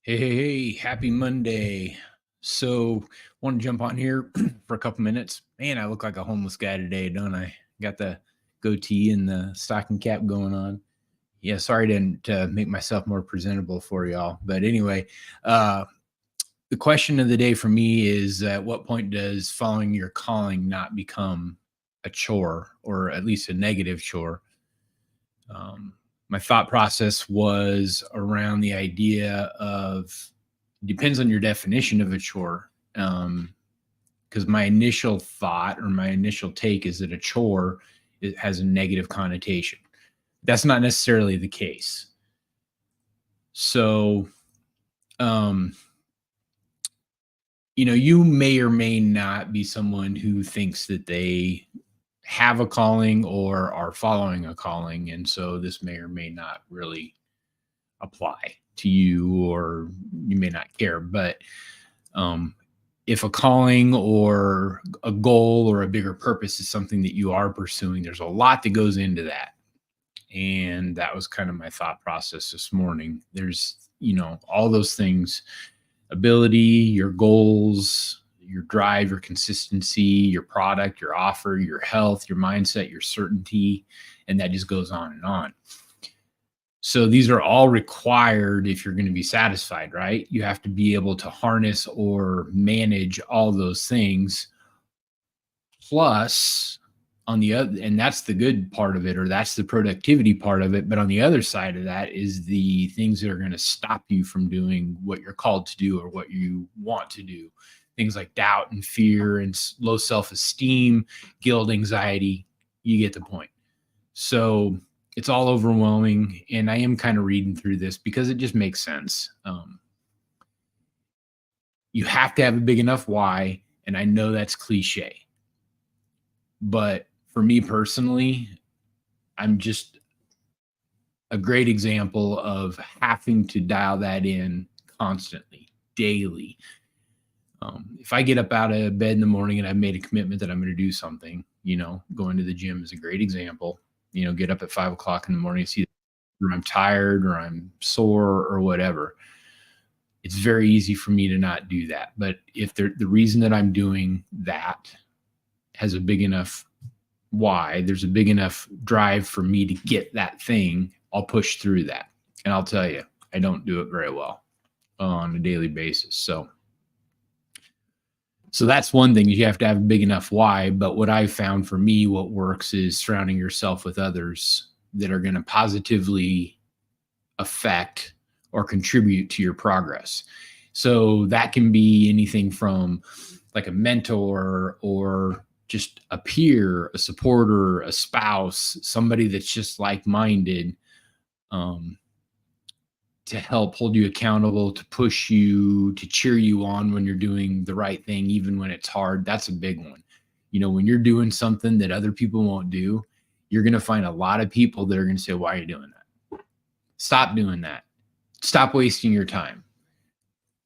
Hey, happy Monday. So, want to jump on here for a couple minutes. Man, I look like a homeless guy today, don't I? Got the goatee and the stocking cap going on. Yeah, sorry to make myself more presentable for y'all. But anyway, uh, the question of the day for me is at what point does following your calling not become a chore or at least a negative chore? Um, my thought process was around the idea of depends on your definition of a chore. Because my initial thought or my initial take is that a chore it has a negative connotation. That's not necessarily the case. So, um, you may or may not be someone who thinks that they have a calling or are following a calling. And so this may or may not really apply to you, or you may not care. But um, if a calling or a goal or a bigger purpose is something that you are pursuing, there's a lot that goes into that. And that was kind of my thought process this morning. There's, all those things: ability, your goals, your drive, your consistency, your product, your offer, your health, your mindset, your certainty. And that just goes on and on. So these are all required if you're going to be satisfied, right? You have to be able to harness or manage all those things. Plus, on the other, and that's the good part of it, or that's the productivity part of it. But on the other side of that is the things that are going to stop you from doing what you're called to do or what you want to do. Things like doubt and fear and low self-esteem, guilt, anxiety. You get the point. So it's all overwhelming. And I am kind of reading through this because it just makes sense. You have to have a big enough why. And I know that's cliche. But for me personally, I'm just a great example of having to dial that in constantly, daily. If I get up out of bed in the morning and I've made a commitment that I'm going to do something, going to the gym is a great example. Get up at 5 o'clock in the morning, see or I'm tired or I'm sore or whatever. It's very easy for me to not do that. But if the reason that I'm doing that has a big enough why, there's a big enough drive for me to get that thing, I'll push through that. And I'll tell you, I don't do it very well on a daily basis. So that's one thing. You have to have a big enough why. But what I've found for me, what works is surrounding yourself with others that are going to positively affect or contribute to your progress. So that can be anything from like a mentor or just a peer, a supporter, a spouse, somebody that's just like-minded, to help hold you accountable, to push you, to cheer you on when you're doing the right thing, even when it's hard. That's a big one. When you're doing something that other people won't do, you're going to find a lot of people that are going to say, why are you doing that? Stop doing that. Stop wasting your time.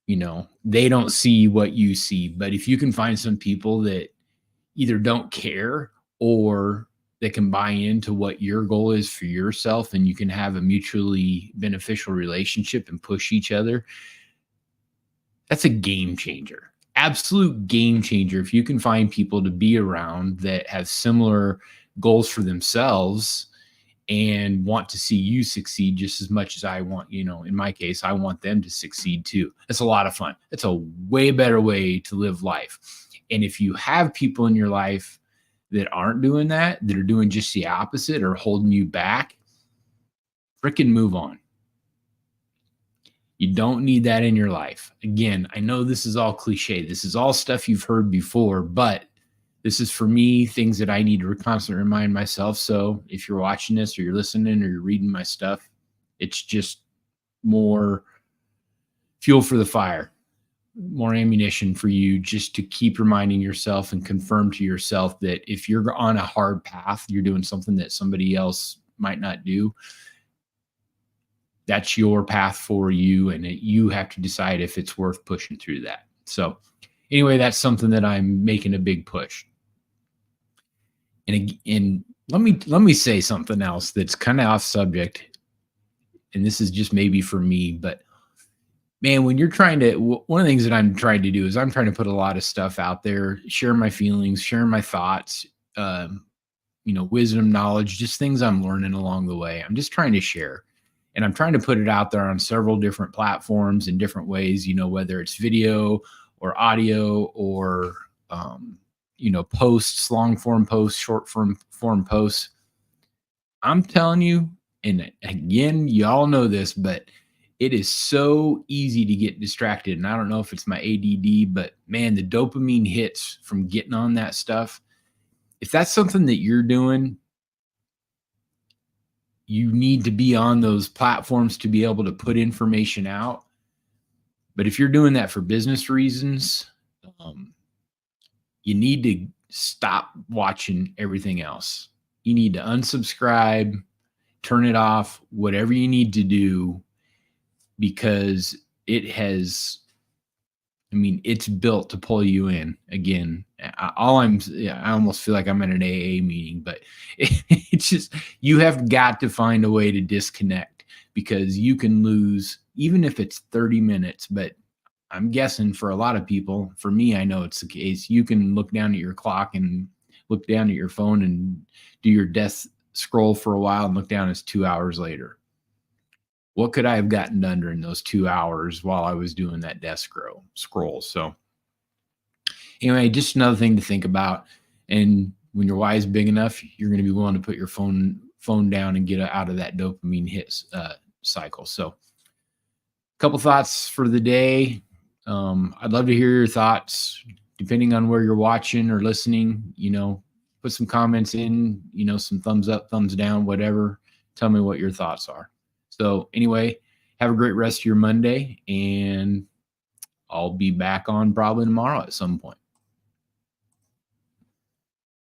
They don't see what you see. But if you can find some people that either don't care or that can buy into what your goal is for yourself, and you can have a mutually beneficial relationship and push each other, that's a game changer. Absolute game changer. If you can find people to be around that have similar goals for themselves and want to see you succeed just as much as I want, in my case, I want them to succeed too. It's a lot of fun. It's a way better way to live life. And if you have people in your life that aren't doing that are doing just the opposite or holding you back, freaking move on. You don't need that in your life. Again, I know this is all cliche. This is all stuff you've heard before, but this is for me, things that I need to constantly remind myself. So if you're watching this or you're listening or you're reading my stuff, it's just more fuel for the fire, more ammunition for you just to keep reminding yourself and confirm to yourself that if you're on a hard path, you're doing something that somebody else might not do. That's your path for you, and you have to decide if it's worth pushing through that. So anyway, that's something that I'm making a big push. And let me say something else that's kind of off subject, and this is just maybe for me, but Man, when you're trying to one of the things that I'm trying to do is I'm trying to put a lot of stuff out there, share my feelings, share my thoughts, um, wisdom, knowledge, just things I'm learning along the way. I'm just trying to share. And I'm trying to put it out there on several different platforms in different ways, whether it's video or audio or, posts, long form posts, short form posts. I'm telling you, and again, y'all know this, but it is so easy to get distracted. And I don't know if it's my ADD, but man, the dopamine hits from getting on that stuff. If that's something that you're doing, you need to be on those platforms to be able to put information out. But if you're doing that for business reasons, um, you need to stop watching everything else. You need to unsubscribe, turn it off, whatever you need to do, because it's built to pull you in. Again, I almost feel like I'm at an AA meeting, but it's just, you have got to find a way to disconnect, because you can lose, even if it's 30 minutes, but I'm guessing for a lot of people, for me, I know it's the case. You can look down at your clock and look down at your phone and do your desk scroll for a while and look down, it's 2 hours later. What could I have gotten done during those 2 hours while I was doing that desk scroll? So anyway, just another thing to think about. And when your why is big enough, you're going to be willing to put your phone down and get out of that dopamine hit cycle. So a couple thoughts for the day. I'd love to hear your thoughts, depending on where you're watching or listening. Put some comments in, some thumbs up, thumbs down, whatever. Tell me what your thoughts are. So anyway, have a great rest of your Monday, and I'll be back on probably tomorrow at some point.